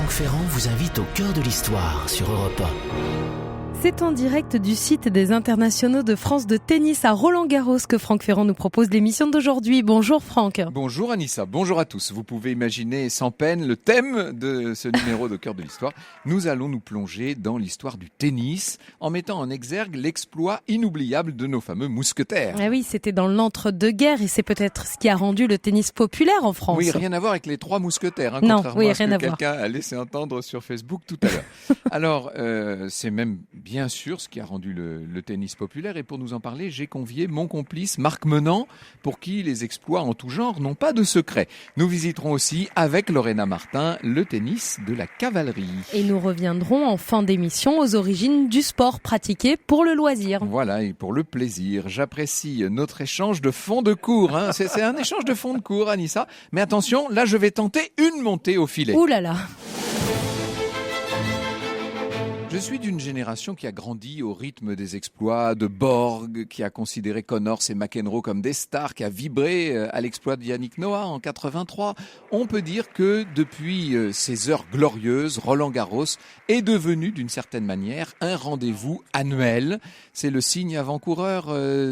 Franck Ferrand vous invite au cœur de l'histoire sur Europe 1. C'est en direct du site des internationaux de France de tennis à Roland-Garros que Franck Ferrand nous propose l'émission d'aujourd'hui. Bonjour Franck. Bonjour Anissa, bonjour à tous. Vous pouvez imaginer sans peine le thème de ce numéro de Cœur de l'Histoire. Nous allons nous plonger dans l'histoire du tennis en mettant en exergue l'exploit inoubliable de nos fameux mousquetaires. Ah oui, c'était dans l'entre-deux-guerres et c'est peut-être ce qui a rendu le tennis populaire en France. Oui, rien à voir avec les trois mousquetaires, non, contrairement oui, à ce rien que à voir. quelqu'un a laissé entendre sur Facebook tout à l'heure. Alors, c'est même bien sûr ce qui a rendu le tennis populaire. Et pour nous en parler, j'ai convié mon complice Marc Menant, pour qui les exploits en tout genre n'ont pas de secret. Nous visiterons aussi, avec Lorena Martin, le tennis de la cavalerie. Et nous reviendrons en fin d'émission aux origines du sport pratiqué pour le loisir. Voilà, et pour le plaisir. J'apprécie notre échange de fond de cours. C'est un échange de fond de cours, Anissa. Mais attention, là, je vais tenter une montée au filet. Ouh là là. Je suis d'une génération qui a grandi au rythme des exploits de Borg, qui a considéré Connors et McEnroe comme des stars, qui a vibré à l'exploit de Yannick Noah en 83. On peut dire que depuis ces heures glorieuses, Roland-Garros est devenu d'une certaine manière un rendez-vous annuel. C'est le signe avant-coureur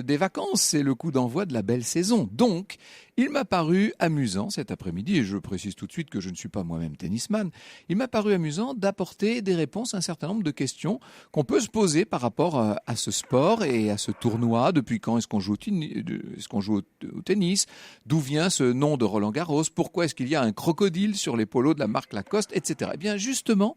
des vacances, c'est le coup d'envoi de la belle saison. Donc, il m'a paru amusant cet après-midi, et je précise tout de suite que je ne suis pas moi-même tennisman, il m'a paru amusant d'apporter des réponses à un certain nombre de questions qu'on peut se poser par rapport à ce sport et à ce tournoi. Depuis quand est-ce qu'on joue au tennis? D'où vient ce nom de Roland-Garros? Pourquoi est-ce qu'il y a un crocodile sur les polos de la marque Lacoste, etc. Eh bien, justement,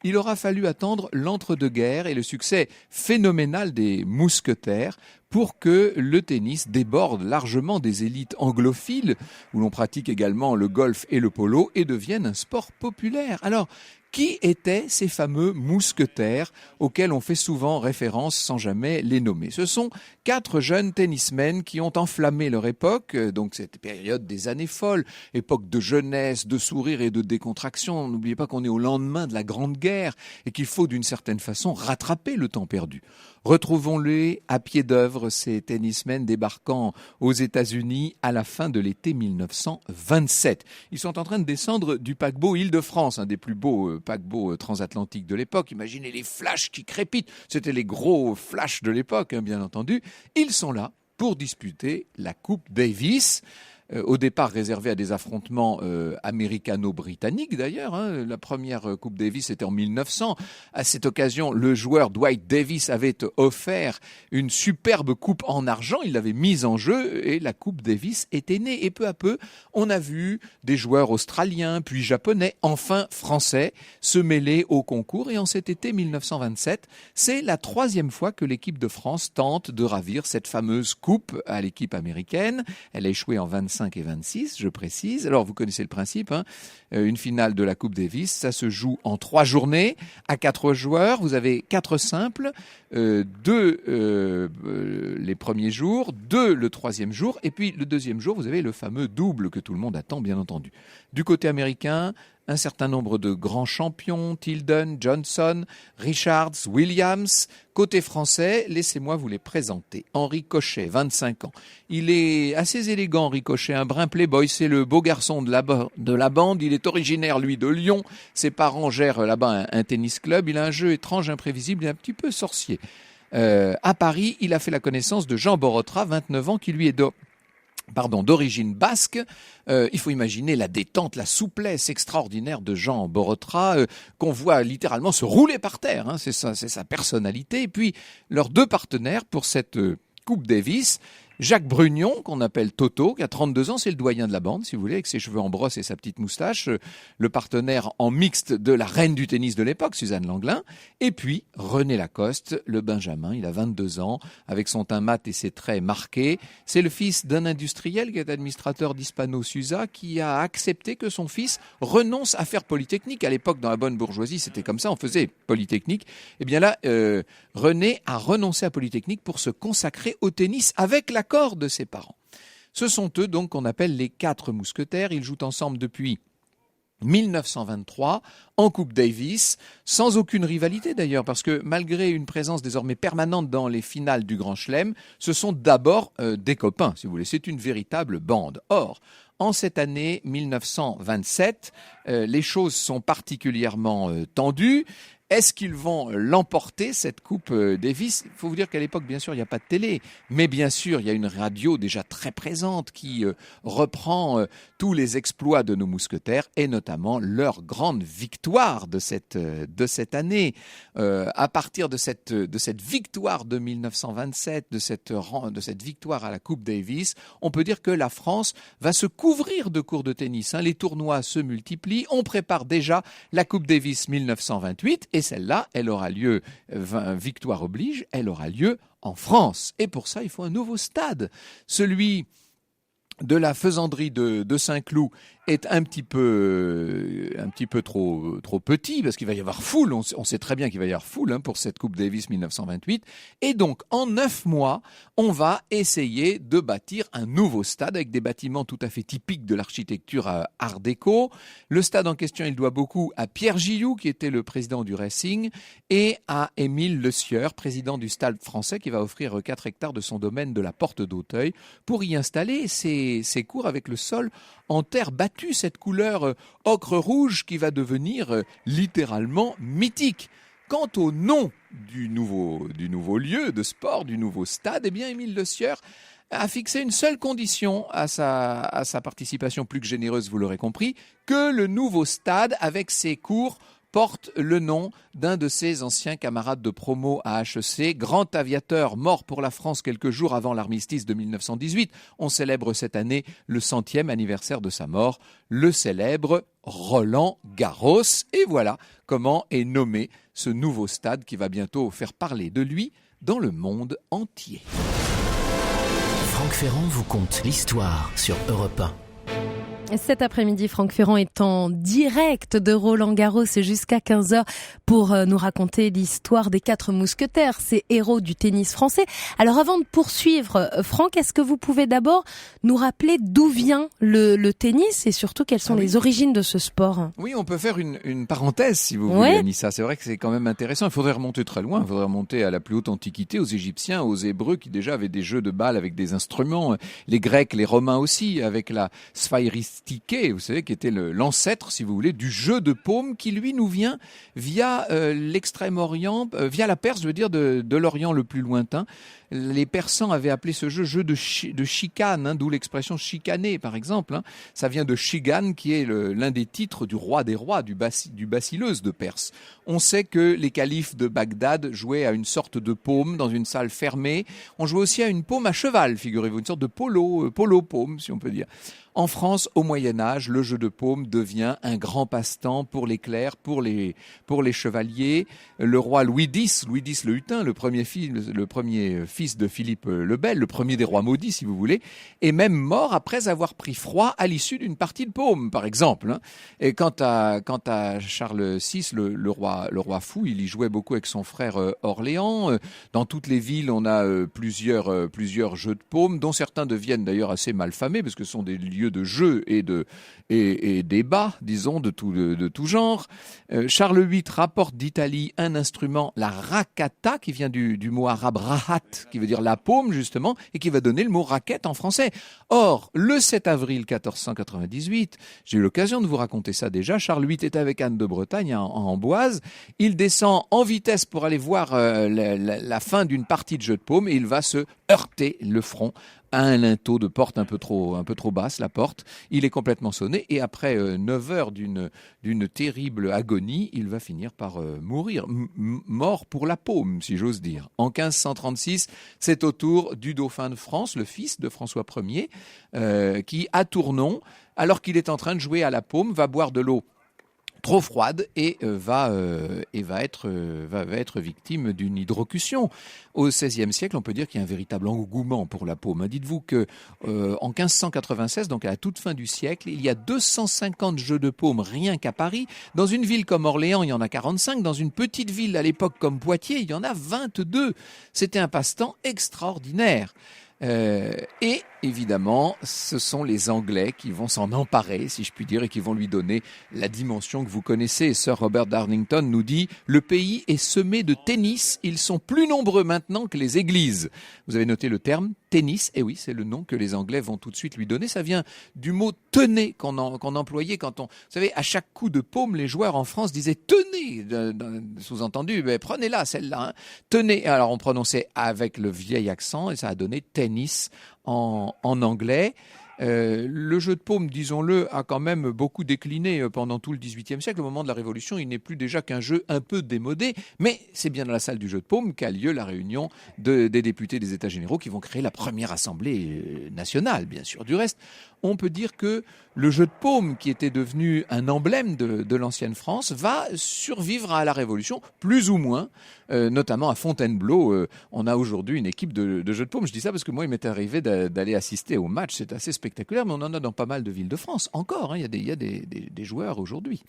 il aura fallu attendre l'entre-deux-guerres et le succès phénoménal des mousquetaires pour que le tennis déborde largement des élites anglophiles, où l'on pratique également le golf et le polo, et devienne un sport populaire. Alors, qui étaient ces fameux mousquetaires auxquels on fait souvent référence sans jamais les nommer? Ce sont 4 jeunes tennismen qui ont enflammé leur époque, donc cette période des années folles, époque de jeunesse, de sourire et de décontraction. N'oubliez pas qu'on est au lendemain de la Grande Guerre et qu'il faut d'une certaine façon rattraper le temps perdu. Retrouvons-les à pied d'œuvre, ces tennismen débarquant aux États-Unis à la fin de l'été 1927. Ils sont en train de descendre du paquebot Île-de-France, un des plus beaux paquebots transatlantiques de l'époque. Imaginez les flashs qui crépitent. C'était les gros flashs de l'époque, bien entendu. Ils sont là pour disputer la Coupe Davis. Au départ réservé à des affrontements américano-britanniques d'ailleurs. La première Coupe Davis était en 1900. À cette occasion, le joueur Dwight Davis avait offert une superbe coupe en argent. Il l'avait mise en jeu et la Coupe Davis était née. Et peu à peu, on a vu des joueurs australiens, puis japonais, enfin français, se mêler au concours. Et en cet été 1927, c'est la 3e fois que l'équipe de France tente de ravir cette fameuse coupe à l'équipe américaine. Elle a échoué en 25 et 26, je précise. Alors, vous connaissez le principe, une finale de la Coupe Davis, ça se joue en 3 journées, à 4 joueurs. Vous avez 4 simples, 2 les premiers jours, 2 le 3e jour, et puis le 2e jour, vous avez le fameux double que tout le monde attend, bien entendu. Du côté américain, un certain nombre de grands champions, Tilden, Johnson, Richards, Williams. Côté français, laissez-moi vous les présenter. Henri Cochet, 25 ans. Il est assez élégant, Henri Cochet, un brin playboy. C'est le beau garçon de la bande. Il est originaire, lui, de Lyon. Ses parents gèrent là-bas un tennis club. Il a un jeu étrange, imprévisible et un petit peu sorcier. À Paris, il a fait la connaissance de Jean Borotra, 29 ans, qui lui est d'origine basque. Il faut imaginer la détente, la souplesse extraordinaire de Jean Borotra, qu'on voit littéralement se rouler par terre. C'est sa personnalité. Et puis, leurs 2 partenaires pour cette Coupe Davis, Jacques Brugnon, qu'on appelle Toto, qui a 32 ans, c'est le doyen de la bande, si vous voulez, avec ses cheveux en brosse et sa petite moustache, le partenaire en mixte de la reine du tennis de l'époque, Suzanne Langlin, et puis René Lacoste, le Benjamin, il a 22 ans, avec son teint mat et ses traits marqués. C'est le fils d'un industriel qui est administrateur d'Hispano-Suza, qui a accepté que son fils renonce à faire Polytechnique. À l'époque, dans la bonne bourgeoisie, c'était comme ça, on faisait Polytechnique. Et bien là, René a renoncé à Polytechnique pour se consacrer au tennis avec l'accord de ses parents. Ce sont eux donc qu'on appelle les 4 mousquetaires. Ils jouent ensemble depuis 1923 en Coupe Davis, sans aucune rivalité d'ailleurs, parce que malgré une présence désormais permanente dans les finales du Grand Chelem, ce sont d'abord des copains, si vous voulez. C'est une véritable bande. Or, En cette année 1927, les choses sont particulièrement tendues. Est-ce qu'ils vont l'emporter, cette Coupe Davis? Il faut vous dire qu'à l'époque, bien sûr, il n'y a pas de télé. Mais bien sûr, il y a une radio déjà très présente qui reprend tous les exploits de nos mousquetaires et notamment leur grande victoire de cette année. À partir de cette victoire de 1927, de cette victoire à la Coupe Davis, on peut dire que la France va se couvrir de cours de tennis. Les tournois se multiplient. On prépare déjà la Coupe Davis 1928. Et celle-là, elle aura lieu, victoire oblige, elle aura lieu en France. Et pour ça, il faut un nouveau stade. Celui de la faisanderie de Saint-Cloud est un petit peu trop petit parce qu'il va y avoir foule. On sait très bien qu'il va y avoir foule pour cette Coupe Davis 1928. Et donc, en 9 mois, on va essayer de bâtir un nouveau stade avec des bâtiments tout à fait typiques de l'architecture art déco. Le stade en question, il doit beaucoup à Pierre Gilloux, qui était le président du Racing, et à Émile Le Sieur, président du Stade français, qui va offrir 4 hectares de son domaine de la Porte d'Auteuil pour y installer ses cours avec le sol en terre battue, cette couleur ocre-rouge qui va devenir littéralement mythique. Quant au nom du nouveau lieu de sport, du nouveau stade, eh bien, Émile Le Sieur a fixé une seule condition à sa participation plus que généreuse, vous l'aurez compris, que le nouveau stade, avec ses cours, porte le nom d'un de ses anciens camarades de promo à HEC, grand aviateur mort pour la France quelques jours avant l'armistice de 1918. On célèbre cette année le 100e anniversaire de sa mort, le célèbre Roland Garros. Et voilà comment est nommé ce nouveau stade qui va bientôt faire parler de lui dans le monde entier. Franck Ferrand vous conte l'histoire sur Europe 1. Cet après-midi, Franck Ferrand est en direct de Roland-Garros jusqu'à 15h pour nous raconter l'histoire des 4 mousquetaires, ces héros du tennis français. Alors avant de poursuivre, Franck, est-ce que vous pouvez d'abord nous rappeler d'où vient le tennis et surtout quelles sont les origines de ce sport? Oui, on peut faire une parenthèse si vous voulez, Anissa. C'est vrai que c'est quand même intéressant. Il faudrait remonter très loin. Il faudrait remonter à la plus haute antiquité, aux Égyptiens, aux Hébreux qui déjà avaient des jeux de balle avec des instruments. Les Grecs, les Romains aussi, avec la sphairistique, vous savez, qui était l'ancêtre, si vous voulez, du jeu de paume qui, lui, nous vient via l'extrême-orient, via la Perse, je veux dire, de l'Orient le plus lointain. Les Persans avaient appelé ce jeu de chicane, d'où l'expression chicaner, par exemple. Ça vient de Shigan, qui est l'un des titres du roi des rois, du basileus de Perse. On sait que les califes de Bagdad jouaient à une sorte de paume dans une salle fermée. On jouait aussi à une paume à cheval, figurez-vous, une sorte de polo-paume, si on peut dire. En France, au Moyen-Âge, le jeu de paume devient un grand passe-temps pour les clercs, pour les chevaliers. Le roi Louis X le Hutin, le premier fils de Philippe le Bel, le premier des rois maudits, si vous voulez, est même mort après avoir pris froid à l'issue d'une partie de paume, par exemple. Et quant à Charles VI, le roi fou, il y jouait beaucoup avec son frère Orléans. Dans toutes les villes, on a plusieurs jeux de paume, dont certains deviennent d'ailleurs assez malfamés, parce que ce sont des lieux de jeu et débat, disons, de tout genre. Charles VIII rapporte d'Italie un instrument, la raccata, qui vient du mot arabe rahat, qui veut dire la paume, justement, et qui va donner le mot raquette en français. Or, le 7 avril 1498, j'ai eu l'occasion de vous raconter ça déjà, Charles VIII est avec Anne de Bretagne en Amboise. Il descend en vitesse pour aller voir la fin d'une partie de jeu de paume et il va se heurter le front à un linteau de porte un peu trop basse, la porte. Il est complètement sonné et après 9 heures d'une terrible agonie, il va finir par mourir, mort pour la paume, si j'ose dire. En 1536, c'est au tour du dauphin de France, le fils de François Ier, qui, à Tournon, alors qu'il est en train de jouer à la paume, va boire de l'eau trop froide et va être victime d'une hydrocution. Au XVIe siècle, on peut dire qu'il y a un véritable engouement pour la paume. Dites-vous que en 1596, donc à la toute fin du siècle, il y a 250 jeux de paume rien qu'à Paris. Dans une ville comme Orléans, il y en a 45. Dans une petite ville à l'époque comme Poitiers, il y en a 22. C'était un passe-temps extraordinaire. Et évidemment, ce sont les Anglais qui vont s'en emparer, si je puis dire, et qui vont lui donner la dimension que vous connaissez. Sir Robert Darnington nous dit « Le pays est semé de tennis, ils sont plus nombreux maintenant que les églises ». Vous avez noté le terme tennis, et oui, c'est le nom que les Anglais vont tout de suite lui donner. Ça vient du mot « tenez » qu'on employait quand Vous savez, à chaque coup de paume, les joueurs en France disaient « tenez », sous-entendu, prenez-la celle-là, hein. Tenez. Alors on prononçait avec le vieil accent et ça a donné tennis en anglais. Le jeu de paume, disons-le, a quand même beaucoup décliné pendant tout le XVIIIe siècle. Au moment de la Révolution, il n'est plus déjà qu'un jeu un peu démodé, mais c'est bien dans la salle du jeu de paume qu'a lieu la réunion des députés des États généraux qui vont créer la première assemblée nationale, bien sûr. Du reste, on peut dire que le jeu de paume, qui était devenu un emblème de l'ancienne France, va survivre à la Révolution, plus ou moins, notamment à Fontainebleau. On a aujourd'hui une équipe de jeu de paume. Je dis ça parce que moi, il m'est arrivé d'aller assister au match. C'est assez spectaculaire, mais on en a dans pas mal de villes de France. Encore, hein, il y a des joueurs aujourd'hui.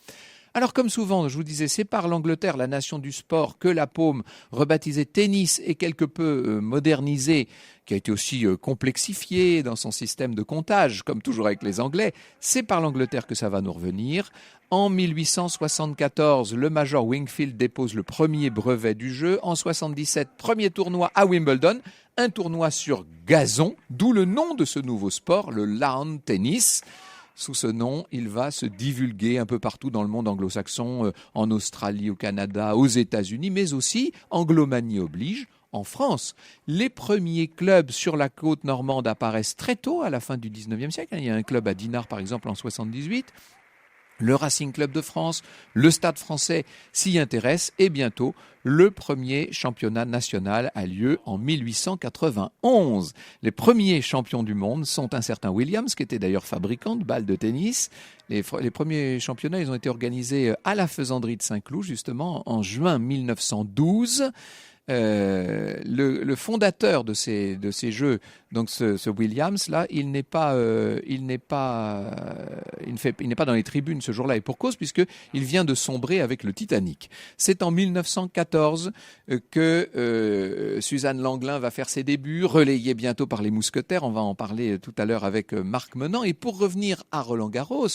Alors, comme souvent, je vous disais, c'est par l'Angleterre, la nation du sport, que la paume, rebaptisée tennis et quelque peu modernisée, qui a été aussi complexifiée dans son système de comptage, comme toujours avec les Anglais, c'est par l'Angleterre que ça va nous revenir. En 1874, le Major Wingfield dépose le premier brevet du jeu. En 77, premier tournoi à Wimbledon, un tournoi sur gazon, d'où le nom de ce nouveau sport, le lawn tennis. Sous ce nom, il va se divulguer un peu partout dans le monde anglo-saxon, en Australie, au Canada, aux États-Unis, mais aussi, anglomanie oblige, en France. Les premiers clubs sur la côte normande apparaissent très tôt, à la fin du 19e siècle. Il y a un club à Dinard, par exemple, en 78. Le Racing Club de France, le Stade français s'y intéresse et bientôt, le premier championnat national a lieu en 1891. Les premiers champions du monde sont un certain Williams, qui était d'ailleurs fabricant de balles de tennis. Les premiers championnats, ils ont été organisés à la Faisanderie de Saint-Cloud, justement, en juin 1912. Le fondateur de ces jeux, donc ce Williams là, il n'est pas dans les tribunes ce jour-là, et pour cause, puisque il vient de sombrer avec le Titanic. C'est en 1914 que Suzanne Langlin va faire ses débuts, relayée bientôt par les Mousquetaires. On va en parler tout à l'heure avec Marc Menant. Et pour revenir à Roland-Garros,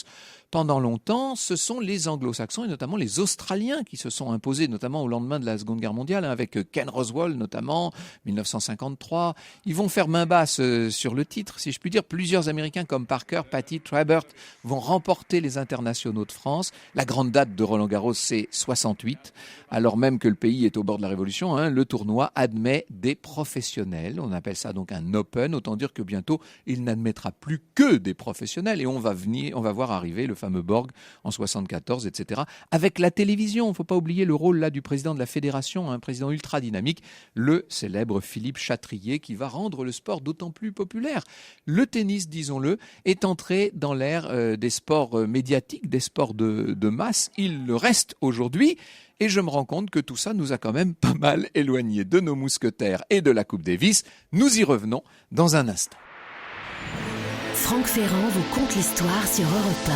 pendant longtemps, ce sont les Anglo-Saxons et notamment les Australiens qui se sont imposés, notamment au lendemain de la Seconde Guerre mondiale, avec Ken Rosewall notamment, 1953. Ils vont faire main basse sur le titre, si je puis dire. Plusieurs Américains comme Parker, Patty, Trabert vont remporter les internationaux de France. La grande date de Roland-Garros, c'est 68, alors même que le pays est au bord de la Révolution. Le tournoi admet des professionnels. On appelle ça donc un Open. Autant dire que bientôt, il n'admettra plus que des professionnels. Et on va voir arriver le fameux Borg en 74, etc. Avec la télévision, il ne faut pas oublier le rôle là du président de la fédération, un président ultra dynamique, le célèbre Philippe Chatrier, qui va rendre le sport d'autant plus populaire. Le tennis, disons-le, est entré dans l'ère des sports médiatiques, des sports de masse. Il le reste aujourd'hui. Et je me rends compte que tout ça nous a quand même pas mal éloignés de nos mousquetaires et de la Coupe Davis. Nous y revenons dans un instant. Franck Ferrand vous conte l'histoire sur Europe 1.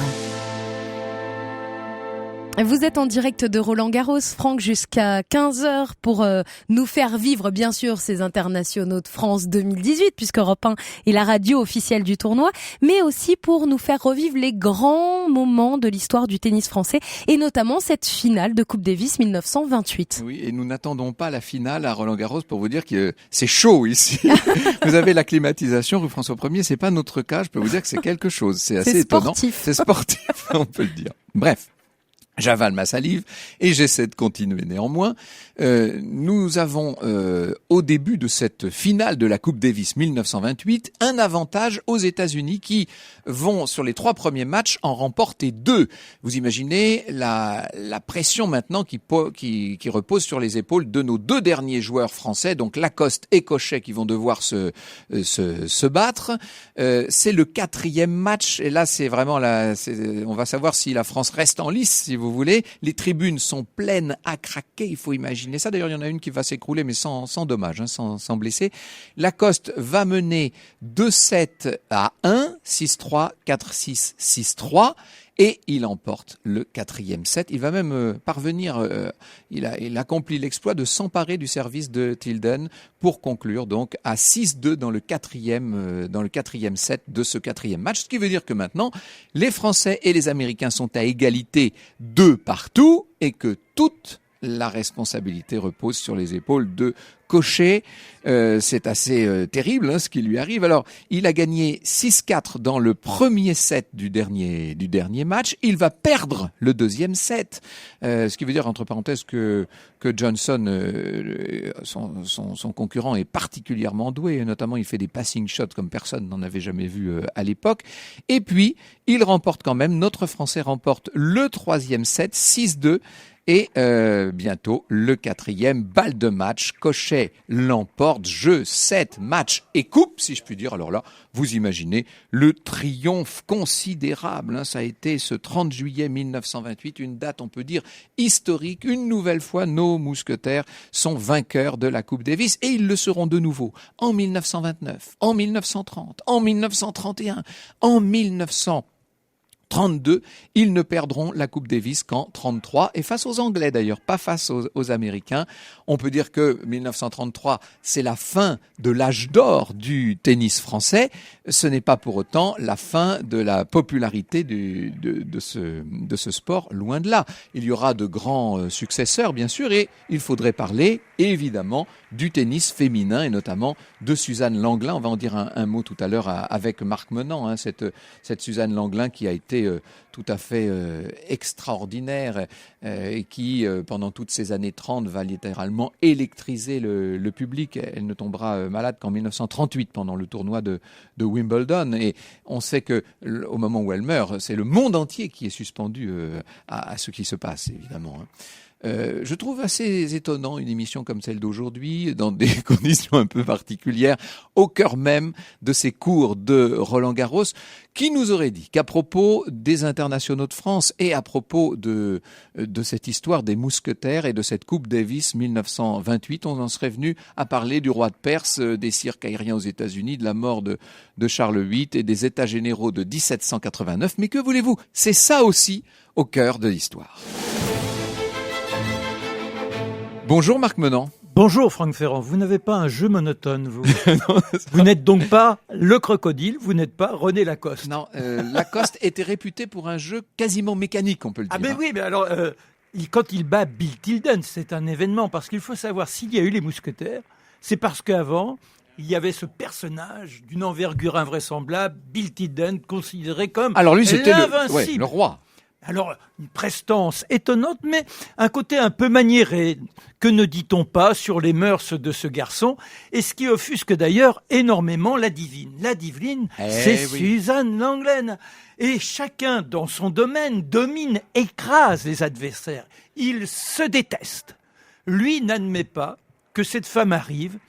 Vous êtes en direct de Roland-Garros, Franck, jusqu'à 15h pour nous faire vivre, bien sûr, ces internationaux de France 2018, puisque Europe 1 est la radio officielle du tournoi, mais aussi pour nous faire revivre les grands moments de l'histoire du tennis français, et notamment cette finale de Coupe Davis 1928. Oui, et nous n'attendons pas la finale à Roland-Garros pour vous dire que c'est chaud ici. Vous avez la climatisation, rue François 1er, c'est pas notre cas, je peux vous dire que c'est quelque chose. C'est assez étonnant. C'est sportif, on peut le dire. Bref. J'avale ma salive et j'essaie de continuer néanmoins. Nous avons, au début de cette finale de la Coupe Davis 1928, un avantage aux États-Unis qui vont, sur les 3 premiers matchs, en remporter 2. Vous imaginez la pression maintenant qui repose sur les épaules de nos 2 derniers joueurs français, donc Lacoste et Cochet, qui vont devoir se battre. C'est le 4e match et là c'est vraiment on va savoir si la France reste en lice, si vous voulez. Les tribunes sont pleines à craquer, il faut imaginer ça. D'ailleurs, il y en a une qui va s'écrouler, mais sans dommage, sans blessé. Lacoste va mener 2-7 à 1, 6-3, 4-6, 6-3. et il emporte le 4e set. Il va même parvenir, il accomplit l'exploit de s'emparer du service de Tilden pour conclure donc à 6-2 dans le quatrième set de ce 4e match. Ce qui veut dire que maintenant, les Français et les Américains sont à égalité 2 partout et que toute la responsabilité repose sur les épaules de Cochet. C'est assez terrible ce qui lui arrive. Alors, il a gagné 6-4 dans le premier set du dernier match. Il va perdre le 2e set. Ce qui veut dire, entre parenthèses, que Johnson, son concurrent, est particulièrement doué. Notamment, il fait des passing shots comme personne n'en avait jamais vu à l'époque. Et puis, il remporte quand même, notre Français remporte le 3e set, 6-2. Et bientôt, le 4e, balle de match. Cochet l'emporte, jeu, set, match et coupe, si je puis dire. Alors là, vous imaginez le triomphe considérable. Ça a été ce 30 juillet 1928, une date, on peut dire, historique. Une nouvelle fois, nos mousquetaires sont vainqueurs de la Coupe Davis. Et ils le seront de nouveau en 1929, en 1930, en 1931, en 1932, ils ne perdront la Coupe Davis qu'en 33 et face aux Anglais d'ailleurs, pas face aux Américains. On peut dire que 1933, c'est la fin de l'âge d'or du tennis français. Ce n'est pas pour autant la fin de la popularité de ce sport, loin de là. Il y aura de grands successeurs bien sûr et il faudrait parler évidemment du tennis féminin et notamment de Suzanne Langlain. On va en dire un mot tout à l'heure avec Marc Menant, cette Suzanne Langlain qui a été tout à fait extraordinaire et qui, pendant toutes ces années 30, va littéralement électriser le public. Elle ne tombera malade qu'en 1938 pendant le tournoi de Wimbledon. Et on sait que au moment où elle meurt, c'est le monde entier qui est suspendu à ce qui se passe, évidemment. Je trouve assez étonnant une émission comme celle d'aujourd'hui, dans des conditions un peu particulières, au cœur même de ces cours de Roland-Garros. Qui nous aurait dit qu'à propos des internationaux de France et à propos de cette histoire des mousquetaires et de cette Coupe Davis 1928, on en serait venu à parler du roi de Perse, des cirques aériens aux États-Unis, de la mort de Charles VIII et des États généraux de 1789. Mais que voulez-vous? C'est ça aussi au cœur de l'histoire. Bonjour Marc Menant. Bonjour Franck Ferrand, vous n'avez pas un jeu monotone, vous. Non, vous n'êtes donc pas le crocodile, vous n'êtes pas René Lacoste. Non, Lacoste était réputé pour un jeu quasiment mécanique, on peut le dire. Ah ben oui, mais alors, quand il bat Bill Tilden, c'est un événement, parce qu'il faut savoir s'il y a eu les mousquetaires, c'est parce qu'avant, il y avait ce personnage d'une envergure invraisemblable, Bill Tilden, considéré comme alors lui, c'était l'invincible. le roi. Alors, une prestance étonnante, mais un côté un peu maniéré. Que ne dit-on pas sur les mœurs de ce garçon? Et ce qui offusque d'ailleurs énormément la divine. La divine, c'est oui. Suzanne Langlain. Et chacun dans son domaine domine, écrase les adversaires. Ils se détestent. Lui n'admet pas que cette femme arrive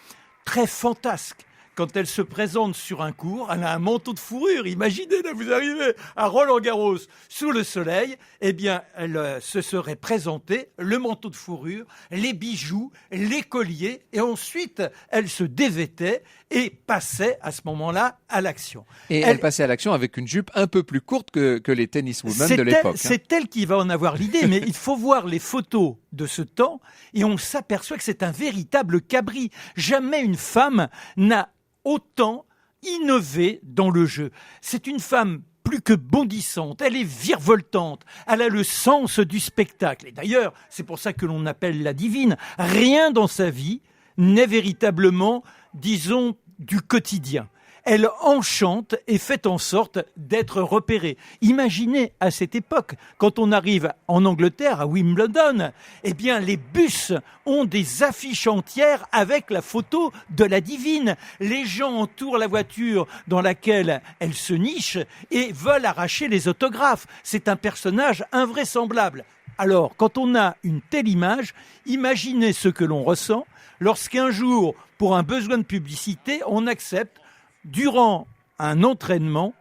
très fantasque. Quand elle se présente sur un court, elle a un manteau de fourrure. Imaginez, là, vous arrivez à Roland-Garros sous le soleil, eh bien, elle se serait présentée, le manteau de fourrure, les bijoux, les colliers, et ensuite, elle se dévêtait et passait à ce moment-là à l'action. Et elle passait à l'action avec une jupe un peu plus courte que les tenniswomen de l'époque. C'est elle qui va en avoir l'idée, mais il faut voir les photos de ce temps, et on s'aperçoit que c'est un véritable cabri. Jamais une femme n'a autant innové dans le jeu. C'est une femme plus que bondissante, elle est virevoltante, elle a le sens du spectacle. Et d'ailleurs, c'est pour ça que l'on appelle la divine. Rien dans sa vie n'est véritablement, disons, du quotidien. Elle enchante et fait en sorte d'être repérée. Imaginez à cette époque, quand on arrive en Angleterre, à Wimbledon, eh bien les bus ont des affiches entières avec la photo de la divine. Les gens entourent la voiture dans laquelle elle se niche et veulent arracher les autographes. C'est un personnage invraisemblable. Alors, quand on a une telle image, imaginez ce que l'on ressent lorsqu'un jour, pour un besoin de publicité, on accepte durant un entraînement,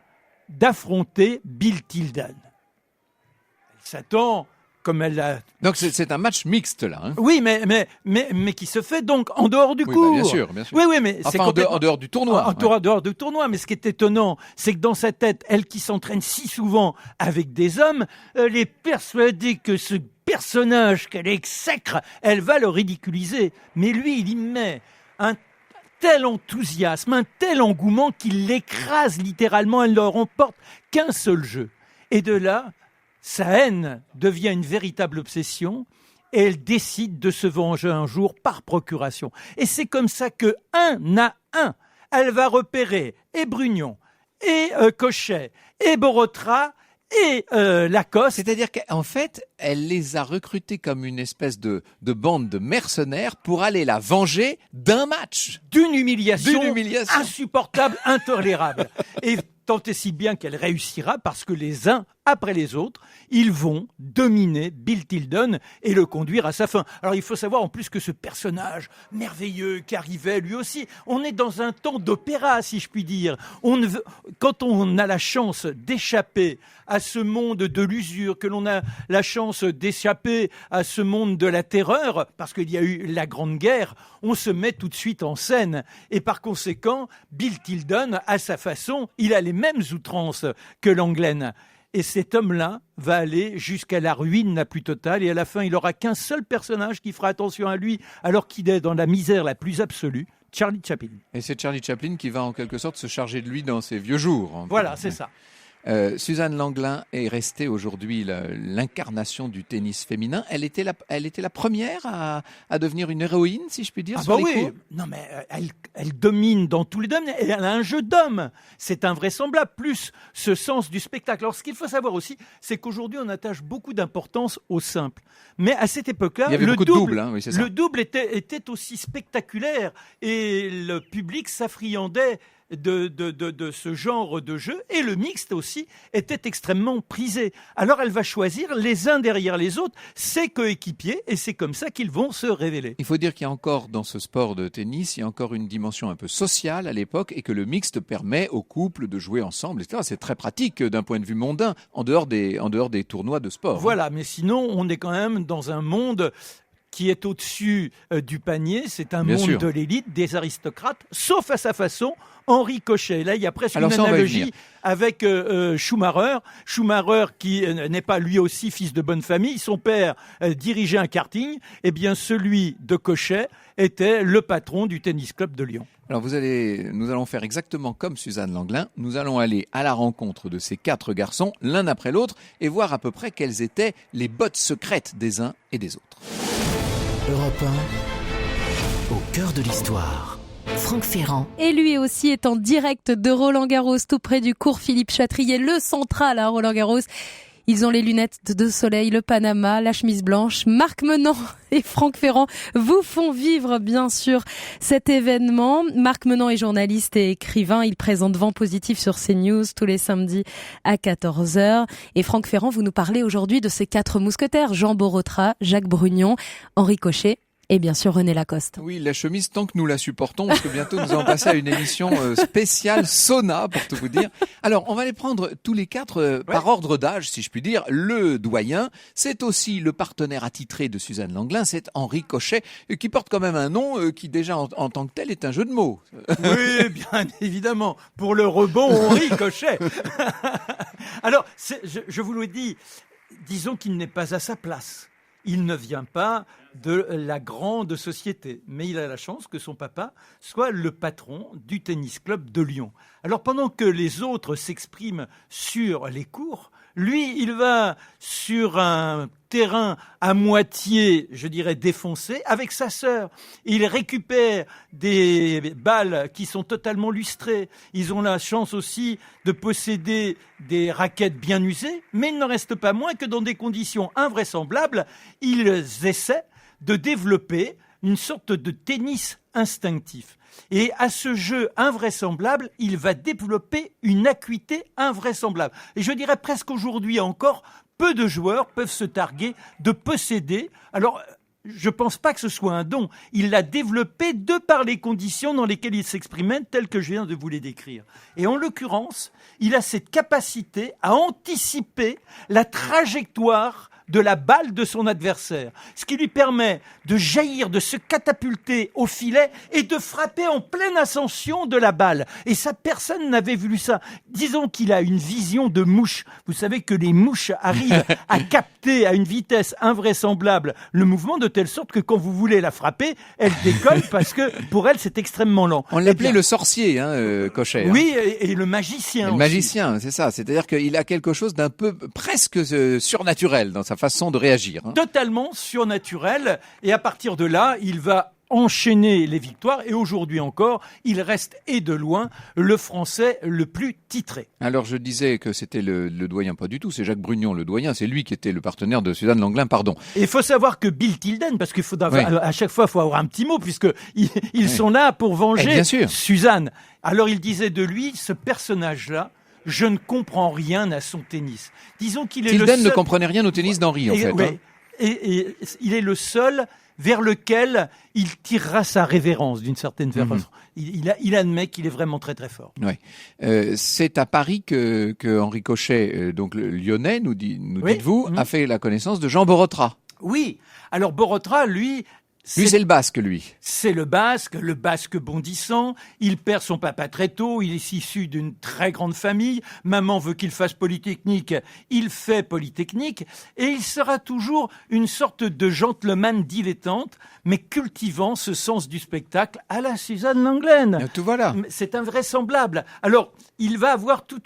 d'affronter Bill Tilden. Elle s'attend comme elle l'a... Donc c'est un match mixte là. Hein. Oui, mais qui se fait donc en dehors du cours. Bien sûr, bien sûr. Oui, mais enfin, c'est en dehors du tournoi. En dehors du tournoi. Mais ce qui est étonnant, c'est que dans sa tête, elle qui s'entraîne si souvent avec des hommes, elle est persuadée que ce personnage qu'elle exècre, elle va le ridiculiser. Mais lui, il y met un tel enthousiasme, un tel engouement qu'il l'écrase littéralement. Elle ne remporte qu'un seul jeu. Et de là, sa haine devient une véritable obsession et elle décide de se venger un jour par procuration. Et c'est comme ça que, un à un, elle va repérer et Brugnon, et Cochet, et Borotra, et Lacoste. C'est-à-dire qu'en fait, elle les a recrutés comme une espèce de bande de mercenaires pour aller la venger d'un match. D'une humiliation humiliation insupportable, intolérable. Et tant et si bien qu'elle réussira parce que les uns après les autres, ils vont dominer Bill Tilden et le conduire à sa fin. Alors il faut savoir en plus que ce personnage merveilleux qui arrivait lui aussi, on est dans un temps d'opéra si je puis dire. Quand on a la chance d'échapper à ce monde de l'usure, que l'on a la chance d'échapper à ce monde de la terreur, parce qu'il y a eu la Grande Guerre, on se met tout de suite en scène. Et par conséquent, Bill Tilden, à sa façon, il a les mêmes outrances que Langlen. Et cet homme-là va aller jusqu'à la ruine la plus totale. Et à la fin, il n'aura qu'un seul personnage qui fera attention à lui, alors qu'il est dans la misère la plus absolue, Charlie Chaplin. Et c'est Charlie Chaplin qui va en quelque sorte se charger de lui dans ses vieux jours. Voilà, c'est ça. Suzanne Langlen est restée aujourd'hui l'incarnation du tennis féminin. Elle était la première à devenir une héroïne, si je puis dire, sur les cours. Non, mais elle domine dans tous les domaines. Elle a un jeu d'homme. C'est invraisemblable. Plus ce sens du spectacle. Alors, ce qu'il faut savoir aussi, c'est qu'aujourd'hui, on attache beaucoup d'importance au simple. Mais à cette époque-là, le double était aussi spectaculaire et le public s'affriandait de ce genre de jeu, et le mixte aussi était extrêmement prisé. Alors elle va choisir les uns derrière les autres ses coéquipiers, et c'est comme ça qu'ils vont se révéler. Il faut dire qu'il y a encore dans ce sport de tennis, il y a encore une dimension un peu sociale à l'époque, et que le mixte permet aux couples de jouer ensemble, etc. C'est très pratique d'un point de vue mondain, en dehors des tournois de sport. Voilà, mais sinon on est quand même dans un monde qui est au-dessus du panier. C'est un monde de l'élite, des aristocrates, sauf à sa façon, Henri Cochet. Là, il y a presque une analogie avec Schumacher. Schumacher, qui n'est pas lui aussi fils de bonne famille, son père dirigeait un karting, et bien celui de Cochet était le patron du tennis club de Lyon. Alors nous allons faire exactement comme Suzanne Langlen. Nous allons aller à la rencontre de ces 4 garçons, l'un après l'autre, et voir à peu près quelles étaient les bottes secrètes des uns et des autres. Europe 1, au cœur de l'histoire. Franck Ferrand. Et lui aussi est en direct de Roland-Garros, tout près du cours Philippe Chatrier, le central à Roland-Garros. Ils ont les lunettes de soleil, le Panama, la chemise blanche. Marc Menant et Franck Ferrand vous font vivre, bien sûr, cet événement. Marc Menant est journaliste et écrivain. Il présente Vent Positif sur CNews tous les samedis à 14h. Et Franck Ferrand, vous nous parlez aujourd'hui de ces 4 mousquetaires. Jean Borotra, Jacques Brugnon, Henri Cochet. Et bien sûr René Lacoste. Oui, la chemise tant que nous la supportons, parce que bientôt nous allons passer à une émission spéciale sauna, pour tout vous dire. Alors, on va les prendre tous les 4 par ordre d'âge, si je puis dire. Le doyen, c'est aussi le partenaire attitré de Suzanne Langlen, c'est Henri Cochet, qui porte quand même un nom qui déjà en tant que tel est un jeu de mots. Oui, bien évidemment, pour le rebond Henri Cochet. Alors, je vous le dis, disons qu'il n'est pas à sa place. Il ne vient pas de la grande société, mais il a la chance que son papa soit le patron du tennis club de Lyon. Alors pendant que les autres s'expriment sur les cours, lui, il va sur un terrain à moitié, je dirais, défoncé, avec sa sœur. Il récupère des balles qui sont totalement lustrées. Ils ont la chance aussi de posséder des raquettes bien usées, mais il n'en reste pas moins que dans des conditions invraisemblables, ils essaient de développer une sorte de tennis instinctif. Et à ce jeu invraisemblable, il va développer une acuité invraisemblable. Et je dirais presque aujourd'hui encore, peu de joueurs peuvent se targuer de posséder. Alors, je ne pense pas que ce soit un don. Il l'a développé de par les conditions dans lesquelles il s'exprimait, telles que je viens de vous les décrire. Et en l'occurrence, il a cette capacité à anticiper la trajectoire de la balle de son adversaire, ce qui lui permet de jaillir, de se catapulter au filet et de frapper en pleine ascension de la balle. Et ça, personne n'avait vu ça. Disons qu'il a une vision de mouche. Vous savez que les mouches arrivent à capter à une vitesse invraisemblable le mouvement de telle sorte que quand vous voulez la frapper, elle décolle parce que pour elle, c'est extrêmement lent. On l'appelait le sorcier, Cochet. Oui, et le magicien. Le magicien, c'est ça. C'est-à-dire qu'il a quelque chose d'un peu presque surnaturel dans sa façon de réagir. Totalement surnaturel. Et à partir de là, il va enchaîner les victoires. Et aujourd'hui encore, il reste, et de loin, le Français le plus titré. Alors je disais que c'était le doyen, pas du tout. C'est Jacques Brugnon, le doyen. C'est lui qui était le partenaire de Suzanne Langlen, pardon. Et il faut savoir que Bill Tilden, parce qu'il faut à chaque fois, il faut avoir un petit mot, puisque ils sont là pour venger Suzanne. Alors il disait de lui, ce personnage-là, je ne comprends rien à son tennis. Disons qu'il est Tilden le seul... ne comprenait rien au tennis d'Henri, en fait. Ouais. Et il est le seul vers lequel il tirera sa révérence d'une certaine façon. Il admet qu'il est vraiment très très fort. Ouais. C'est à Paris que Henri Cochet, donc le Lyonnais, nous dites-vous, a fait la connaissance de Jean Borotra. Oui. Alors Borotra, lui, c'est le basque, lui. C'est le basque bondissant. Il perd son papa très tôt. Il est issu d'une très grande famille. Maman veut qu'il fasse Polytechnique. Il fait Polytechnique. Et il sera toujours une sorte de gentleman dilettante, mais cultivant ce sens du spectacle à la Suzanne Langlen. Tout voilà. C'est invraisemblable. Alors, il va avoir tout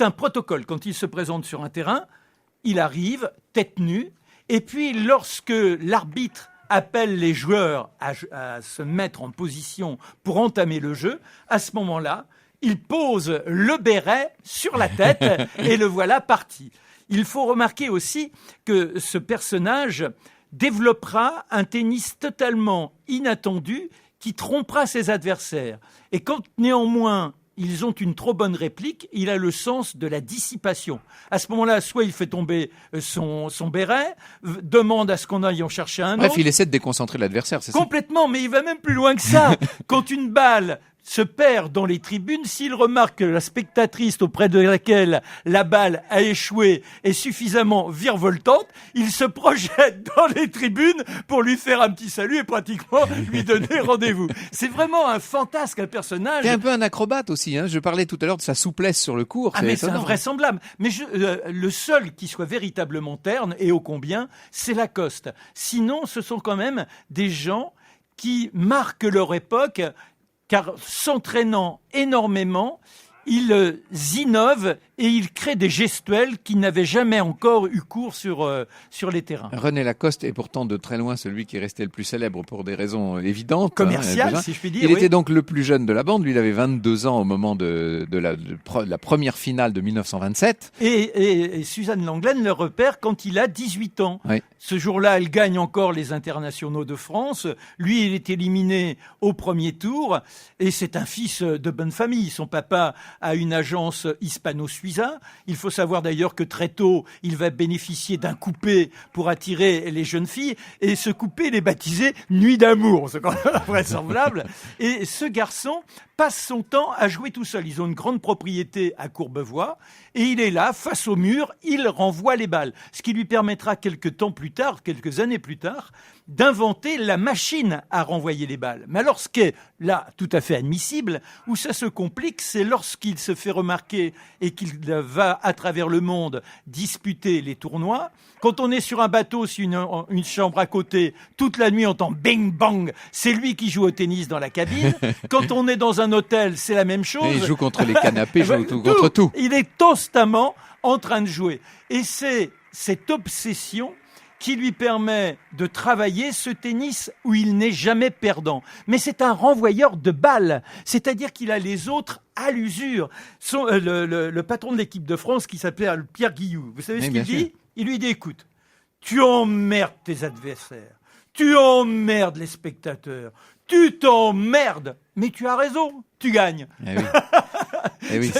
un protocole. Quand il se présente sur un terrain, il arrive, tête nue. Et puis, lorsque l'arbitre appelle les joueurs à se mettre en position pour entamer le jeu, à ce moment-là, il pose le béret sur la tête et le voilà parti. Il faut remarquer aussi que ce personnage développera un tennis totalement inattendu qui trompera ses adversaires. Et quand néanmoins ils ont une trop bonne réplique, il a le sens de la dissipation. À ce moment-là, soit il fait tomber son béret, demande à ce qu'on aille en chercher un autre. Bref, il essaie de déconcentrer l'adversaire, c'est ça ? Complètement, mais il va même plus loin que ça. Quand une balle se perd dans les tribunes, s'il remarque que la spectatrice auprès de laquelle la balle a échoué est suffisamment virevoltante, il se projette dans les tribunes pour lui faire un petit salut et pratiquement lui donner rendez-vous. C'est vraiment un fantasque, un personnage. C'est un peu un acrobate aussi, hein. Je parlais tout à l'heure de sa souplesse sur le court. Ah, mais c'est invraisemblable. Mais le seul qui soit véritablement terne, et ô combien, c'est Lacoste. Sinon, ce sont quand même des gens qui marquent leur époque, car s'entraînant énormément, ils innovent et ils créent des gestuels qui n'avaient jamais encore eu cours sur les terrains. René Lacoste est pourtant de très loin celui qui est resté le plus célèbre pour des raisons évidentes. Commerciales, si je puis dire. Il était donc le plus jeune de la bande. Lui, il avait 22 ans au moment de la première finale de 1927. Et Suzanne Langlen le repère quand il a 18 ans. Oui. Ce jour-là, elle gagne encore les internationaux de France. Lui, il est éliminé au premier tour. Et c'est un fils de bonne famille. Son papa a une agence hispano-suisse. Il faut savoir d'ailleurs que très tôt, il va bénéficier d'un coupé pour attirer les jeunes filles. Et ce coupé, il est baptisé Nuit d'amour. C'est quand même vraisemblable. Et ce garçon passe son temps à jouer tout seul. Ils ont une grande propriété à Courbevoie. Et il est là, face au mur, il renvoie les balles. Ce qui lui permettra quelques années plus tard, d'inventer la machine à renvoyer les balles. Mais alors, ce qui est là tout à fait admissible, où ça se complique, c'est lorsqu'il se fait remarquer et qu'il va à travers le monde disputer les tournois. Quand on est sur un bateau, sur une chambre à côté, toute la nuit on entend bing bang, c'est lui qui joue au tennis dans la cabine. Quand on est dans un hôtel, c'est la même chose. Et il joue contre les canapés, il joue contre tout. Il est constamment en train de jouer. Et c'est cette obsession qui lui permet de travailler ce tennis où il n'est jamais perdant. Mais c'est un renvoyeur de balles, c'est-à-dire qu'il a les autres à l'usure. Le patron de l'équipe de France, qui s'appelait Pierre Guilloux, vous savez ce qu'il dit ? Il lui dit, écoute, tu emmerdes tes adversaires, tu emmerdes les spectateurs, tu t'emmerdes, mais tu as raison, tu gagnes. Eh oui. Et oui,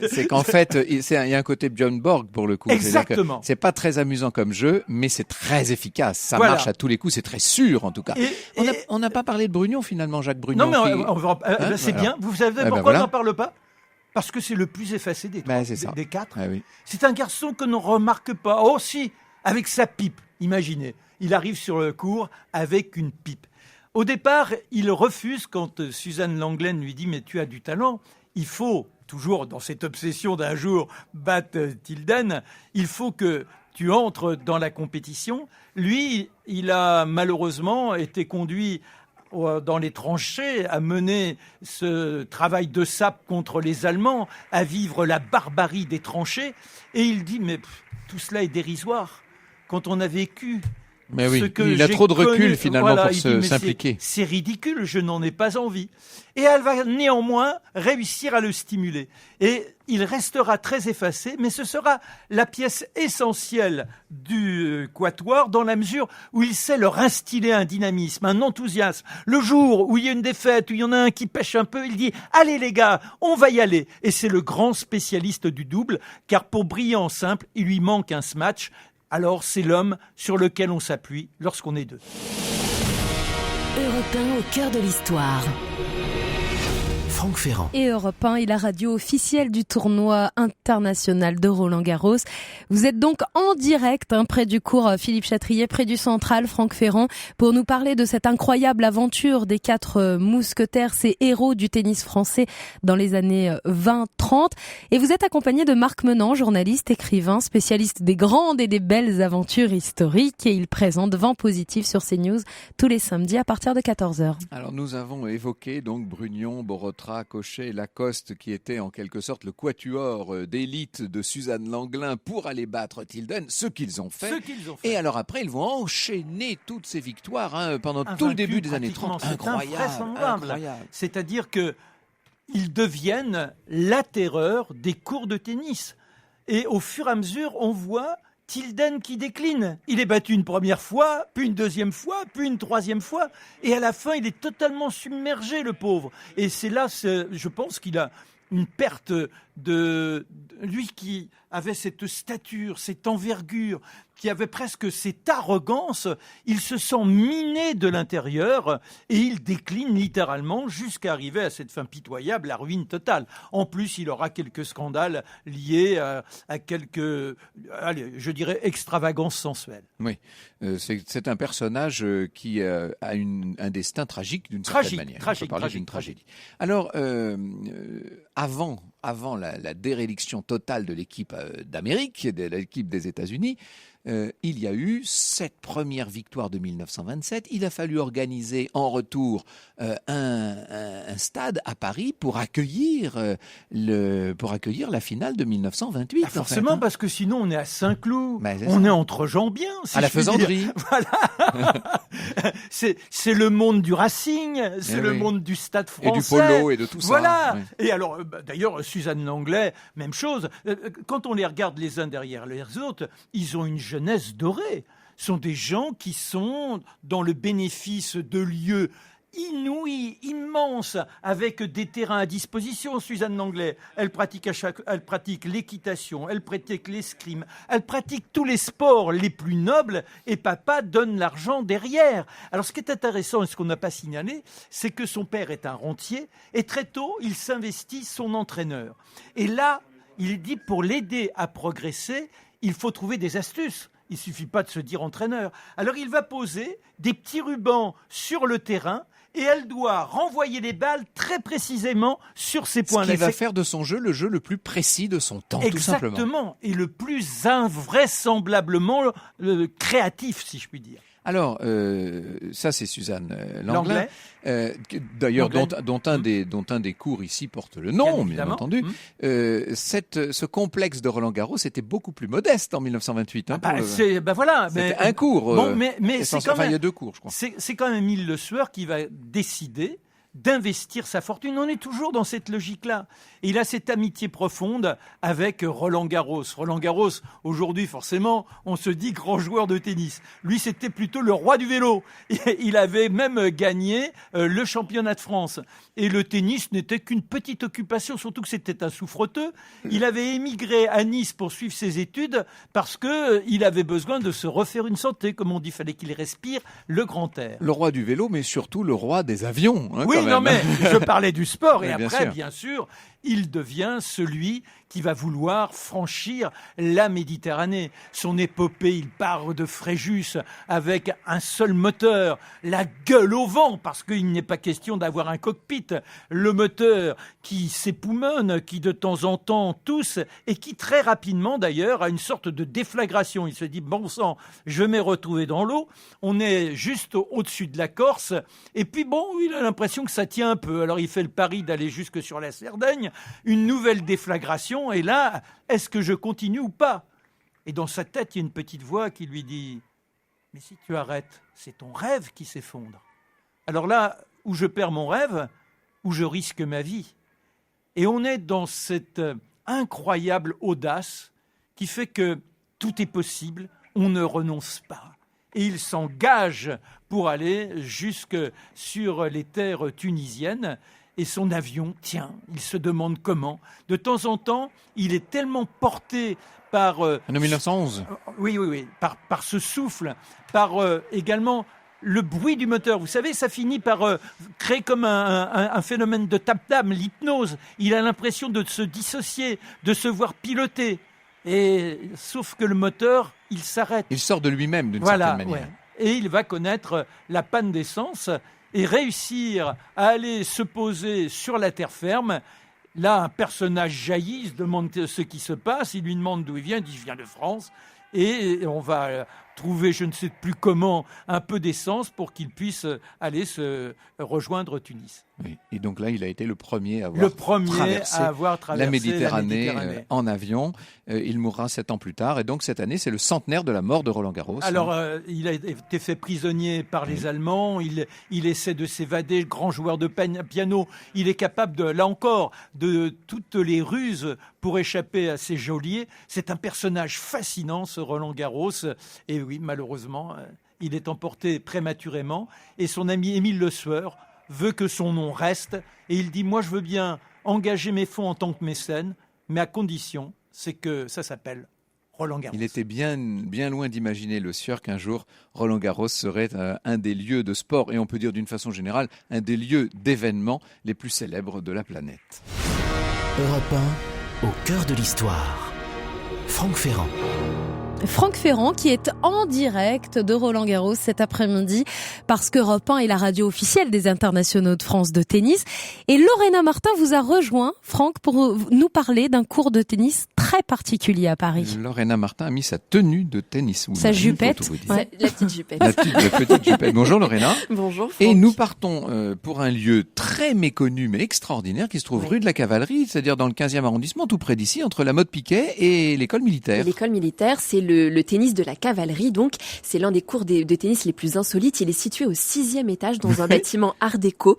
c'est qu'en fait, il y a un côté Björn Borg pour le coup. Exactement. C'est pas très amusant comme jeu, mais c'est très efficace. Ça voilà. Marche à tous les coups, c'est très sûr en tout cas. On n'a pas parlé de Brugnon finalement, Jacques Brugnon. Non, mais c'est bien. Vous savez pourquoi on n'en parle pas ? Parce que c'est le plus effacé des quatre. Ah oui. C'est un garçon que l'on ne remarque pas. Oh si, avec sa pipe. Imaginez, il arrive sur le cours avec une pipe. Au départ, il refuse quand Suzanne Lenglen lui dit « Mais tu as du talent, il faut, toujours dans cette obsession d'un jour, battre Tilden, il faut que tu entres dans la compétition. » Lui, il a malheureusement été conduit dans les tranchées, à mener ce travail de sape contre les Allemands, à vivre la barbarie des tranchées. Et il dit, mais tout cela est dérisoire. Quand on a vécu mais oui, ce que il a trop de recul finalement pour s'impliquer. C'est ridicule, je n'en ai pas envie. Et elle va néanmoins réussir à le stimuler. Et il restera très effacé, mais ce sera la pièce essentielle du quatuor dans la mesure où il sait leur instiller un dynamisme, un enthousiasme. Le jour où il y a une défaite, où il y en a un qui pêche un peu, il dit « Allez les gars, on va y aller !» Et c'est le grand spécialiste du double, car pour briller en simple, il lui manque un smash. Alors c'est l'homme sur lequel on s'appuie lorsqu'on est deux. Europe 1 au cœur de l'histoire. Franck Ferrand. Et Europe 1 est la radio officielle du tournoi international de Roland-Garros. Vous êtes donc en direct près du cours Philippe Chatrier, près du central Franck Ferrand, pour nous parler de cette incroyable aventure des 4 mousquetaires, ces héros du tennis français dans les années 20-30. Et vous êtes accompagné de Marc Menant, journaliste, écrivain, spécialiste des grandes et des belles aventures historiques. Et il présente Vent Positif sur CNews tous les samedis à partir de 14h. Alors nous avons évoqué donc Brugnon, Borotra, Cochet, Lacoste, qui était en quelque sorte le quatuor d'élite de Suzanne Lenglen pour aller battre Tilden, ce qu'ils ont fait. Et alors après, ils vont enchaîner toutes ces victoires pendant tout le début des années 30. Incroyable. C'est-à-dire que ils deviennent la terreur des cours de tennis. Et au fur et à mesure, on voit Tilden qui décline. Il est battu une première fois, puis une deuxième fois, puis une troisième fois. Et à la fin, il est totalement submergé, le pauvre. Et c'est là, je pense qu'il a une perte de lui qui avait cette stature, cette envergure, qui avait presque cette arrogance. Il se sent miné de l'intérieur et il décline littéralement jusqu'à arriver à cette fin pitoyable, la ruine totale. En plus, il aura quelques scandales liés à quelques, je dirais, extravagances sensuelles. Oui, c'est un personnage qui a un destin tragique d'une certaine manière. On peut parler d'une tragédie. Alors, avant la déréliction totale de l'équipe d'Amérique, de l'équipe des États-Unis, il y a eu 7 premières victoires de 1927. Il a fallu organiser en retour un stade à Paris pour accueillir la finale de 1928. Forcément, parce que sinon on est à Saint-Cloud, on est entre Jambiens. Si à la Faisanderie. Voilà. c'est le monde du Racing, c'est le monde du Stade français. Et du polo et de tout ça. Voilà. Oui. Et alors, d'ailleurs, Suzanne Lenglen, même chose. Quand on les regarde les uns derrière les autres, ils ont une jeunesse dorée. Ce sont des gens qui sont dans le bénéfice de lieux inouïs, immenses, avec des terrains à disposition. Suzanne Lenglen, elle pratique l'équitation, elle pratique l'escrime, elle pratique tous les sports les plus nobles, et papa donne l'argent derrière. Alors ce qui est intéressant et ce qu'on n'a pas signalé, c'est que son père est un rentier, et très tôt, il s'investit son entraîneur. Et là, il dit, pour l'aider à progresser, il faut trouver des astuces. Il ne suffit pas de se dire entraîneur. Alors il va poser des petits rubans sur le terrain et elle doit renvoyer les balles très précisément sur ces points-là. Ce qui va faire de son jeu le jeu le plus précis de son temps, tout simplement. Exactement, et le plus invraisemblablement créatif, si je puis dire. Alors, ça c'est Suzanne Lenglen, d'ailleurs dont un des cours ici porte le nom, bien entendu. Ce complexe de Roland-Garros était beaucoup plus modeste en 1928. Voilà. C'était un cours. Mais c'est quand même, il y a 2 cours, je crois. C'est quand même Émile Le Sueur qui va décider d'investir sa fortune. On est toujours dans cette logique-là. Et il a cette amitié profonde avec Roland-Garros. Roland-Garros, aujourd'hui, forcément, on se dit grand joueur de tennis. Lui, c'était plutôt le roi du vélo. Il avait même gagné le championnat de France. Et le tennis n'était qu'une petite occupation, surtout que c'était un souffreteux. Il avait émigré à Nice pour suivre ses études parce qu'il avait besoin de se refaire une santé. Comme on dit, il fallait qu'il respire le grand air. Le roi du vélo, mais surtout le roi des avions. Oui, quand même. Non mais je parlais du sport et Mais bien après, sûr. bien sûr, il devient celui qui va vouloir franchir la Méditerranée. Son épopée, il part de Fréjus avec un seul moteur, la gueule au vent, parce qu'il n'est pas question d'avoir un cockpit. Le moteur qui s'époumonne, qui de temps en temps tousse et qui très rapidement d'ailleurs a une sorte de déflagration. Il se dit, bon sang, je vais me retrouver dans l'eau. On est juste au-dessus de la Corse. Et puis bon, il a l'impression que ça tient un peu. Alors il fait le pari d'aller jusque sur la Sardaigne. Une nouvelle déflagration. Et là, est-ce que je continue ou pas? Et dans sa tête, il y a une petite voix qui lui dit, mais si tu arrêtes, c'est ton rêve qui s'effondre. Alors là, où je perds mon rêve, où je risque ma vie. Et on est dans cette incroyable audace qui fait que tout est possible, on ne renonce pas. Et il s'engage pour aller jusque sur les terres tunisiennes. Et son avion tient, il se demande comment. De temps en temps, il est tellement porté par... En 1911. Oui, par ce souffle, par également le bruit du moteur. Vous savez, ça finit par créer comme un phénomène de tap-dame, l'hypnose. Il a l'impression de se dissocier, de se voir piloter. Et sauf que le moteur, il s'arrête. Il sort de lui-même d'une certaine manière. Ouais. Et il va connaître la panne d'essence et réussir à aller se poser sur la terre ferme. Là, un personnage jaillit, il se demande ce qui se passe, il lui demande d'où il vient, il dit « je viens de France ». Et on va trouver, je ne sais plus comment, un peu d'essence pour qu'il puisse aller se rejoindre Tunis. Oui. Et donc là, il a été le premier à avoir traversé la Méditerranée en avion. Il mourra 7 ans plus tard. Et donc cette année, c'est le centenaire de la mort de Roland Garros. Alors, il a été fait prisonnier par les Allemands. Il essaie de s'évader, grand joueur de piano. Il est capable, là encore, de toutes les ruses pour échapper à ses geôliers. C'est un personnage fascinant, ce Roland Garros. Et oui, malheureusement, il est emporté prématurément. Et son ami Émile Le Sueur veut que son nom reste. Et il dit, moi, je veux bien engager mes fonds en tant que mécène, mais à condition, c'est que ça s'appelle Roland Garros. Il était bien loin d'imaginer, Le Sueur, qu'un jour, Roland Garros serait un des lieux de sport, et on peut dire d'une façon générale, un des lieux d'événements les plus célèbres de la planète. Europe 1, au cœur de l'histoire. Franck Ferrand. Franck Ferrand qui est en direct de Roland Garros cet après-midi parce qu'Europe 1 est la radio officielle des internationaux de France de tennis. Et Lorena Martin vous a rejoint, Franck, pour nous parler d'un cours de tennis très particulier à Paris. Lorena Martin a mis sa tenue de tennis. Sa jupette. Ouais. La petite jupette. La petite jupette. Bonjour Lorena. Bonjour Franck. Et nous partons pour un lieu très méconnu mais extraordinaire qui se trouve rue de la Cavalerie, c'est-à-dire dans le 15e arrondissement, tout près d'ici, entre la Mode Piquet et l'école militaire. L'école militaire, c'est le tennis de la cavalerie, donc c'est l'un des cours de tennis les plus insolites. Il est situé au 6e étage dans un bâtiment art déco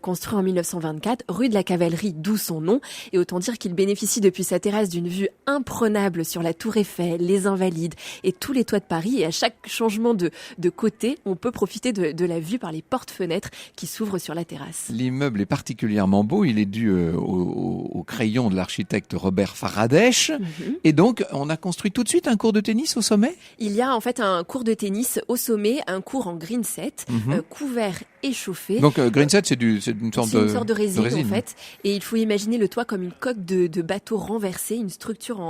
construit en 1924, rue de la Cavalerie, d'où son nom. Et autant dire qu'il bénéficie depuis sa terrasse d'une vue imprenable sur la Tour Eiffel, les Invalides et tous les toits de Paris. Et à chaque changement de côté, on peut profiter de la vue par les portes-fenêtres qui s'ouvrent sur la terrasse. L'immeuble est particulièrement beau. Il est dû au crayon de l'architecte Robert Faradèche. Et donc, on a construit tout de suite un cours de tennis au sommet ? Il y a en fait un cours de tennis au sommet, un cours en green set, couvert et chauffé. Donc green set, c'est une sorte de résine en fait. Et il faut imaginer le toit comme une coque de bateau renversée, une structure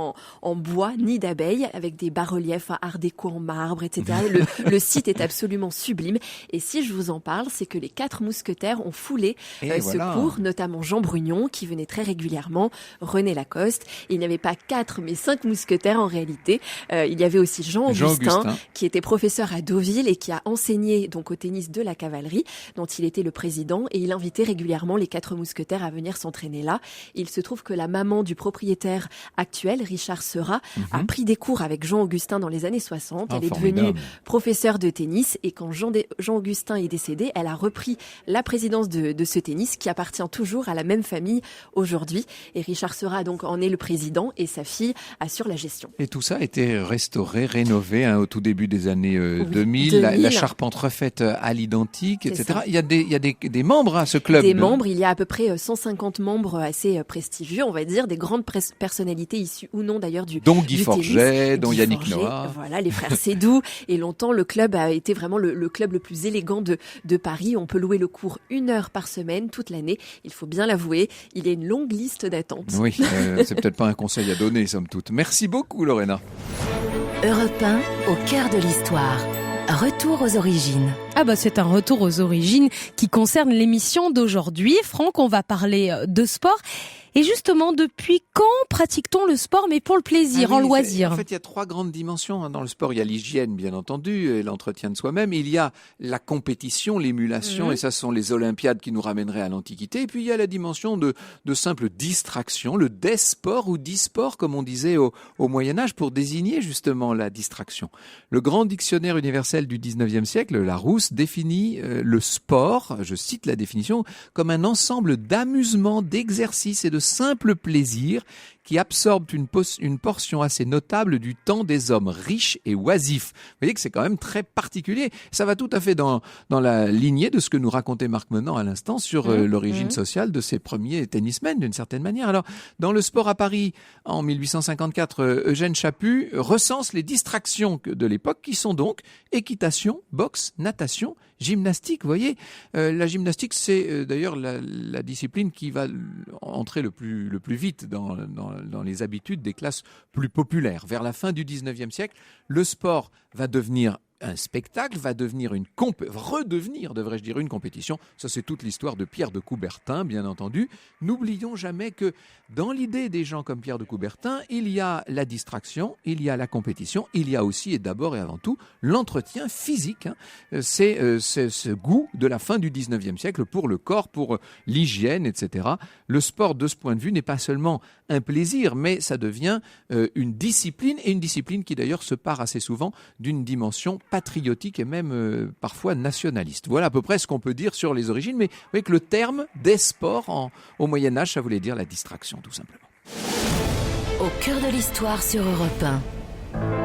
en bois, nid d'abeilles, avec des bas-reliefs à art déco en marbre, etc. Le site est absolument sublime. Et si je vous en parle, c'est que les 4 mousquetaires ont foulé ce cours, notamment Jean Brugnon, qui venait très régulièrement, René Lacoste. Il n'y avait pas 4, mais 5 mousquetaires en réalité. Il y avait aussi Jean Augustin, qui était professeur à Deauville et qui a enseigné donc au tennis de la cavalerie, dont il était le président, et il invitait régulièrement les 4 mousquetaires à venir s'entraîner là. Il se trouve que la maman du propriétaire actuel, Richard Seurat, a pris des cours avec Jean Augustin dans les années 60. Elle est devenue professeure de tennis, et quand Jean Augustin est décédé, elle a repris la présidence de ce tennis qui appartient toujours à la même famille aujourd'hui. Et Richard Seurat donc en est le président et sa fille assure la gestion. Et tout ça a été restauré, rénové au tout début des années 2000, 2000. La charpente refaite à l'identique, C'est etc. ça. Il y a des membres à ce club. Des membres, il y a à peu près 150 membres assez prestigieux, on va dire, des grandes personnalités issues ou non d'ailleurs dont Guy du Forget, tennis. dont Guy Yannick Forget, Noah. Voilà, les frères Sédou. Et longtemps, le club a été vraiment le club le plus élégant de Paris. On peut louer le cours 1 heure par semaine, toute l'année. Il faut bien l'avouer, il y a une longue liste d'attente. Oui, c'est peut-être pas un conseil à donner, somme toute. Merci beaucoup, Lorena. Europe 1, au cœur de l'histoire. Retour aux origines. Ah bah c'est un retour aux origines qui concerne l'émission d'aujourd'hui. Franck, on va parler de sport. Et justement, depuis quand pratique-t-on le sport, mais pour le plaisir, en loisir? En fait, il y a 3 grandes dimensions dans le sport. Il y a l'hygiène, bien entendu, et l'entretien de soi-même. Il y a la compétition, l'émulation, et ça, ce sont les Olympiades qui nous ramèneraient à l'Antiquité. Et puis, il y a la dimension de simple distraction, le desport ou disport, comme on disait au Moyen-Âge, pour désigner justement la distraction. Le grand dictionnaire universel du 19e siècle, Larousse, définit le sport, je cite la définition, comme un ensemble d'amusements, d'exercices et de simples plaisirs qui absorbent une portion assez notable du temps des hommes riches et oisifs. Vous voyez que c'est quand même très particulier. Ça va tout à fait dans la lignée de ce que nous racontait Marc Menant à l'instant sur l'origine sociale de ces premiers tennismen, d'une certaine manière. Alors, dans le sport à Paris, en 1854, Eugène Chaput recense les distractions de l'époque, qui sont donc équitation, boxe, natation, gymnastique. Vous voyez, la gymnastique, c'est d'ailleurs la discipline qui va entrer le plus vite dans les habitudes des classes plus populaires. Vers la fin du 19e siècle, le sport va devenir un spectacle, va devenir redevenir, devrais-je dire, une compétition. Ça, c'est toute l'histoire de Pierre de Coubertin, bien entendu. N'oublions jamais que dans l'idée des gens comme Pierre de Coubertin, il y a la distraction, il y a la compétition, il y a aussi et d'abord et avant tout l'entretien physique. C'est ce goût de la fin du 19e siècle pour le corps, pour l'hygiène, etc. Le sport, de ce point de vue, n'est pas seulement un plaisir, mais ça devient une discipline, et une discipline qui d'ailleurs se part assez souvent d'une dimension patriotique et même parfois nationaliste. Voilà à peu près ce qu'on peut dire sur les origines, mais vous voyez que le terme des sports au Moyen-Âge, ça voulait dire la distraction, tout simplement. Au cœur de l'histoire sur Europe 1.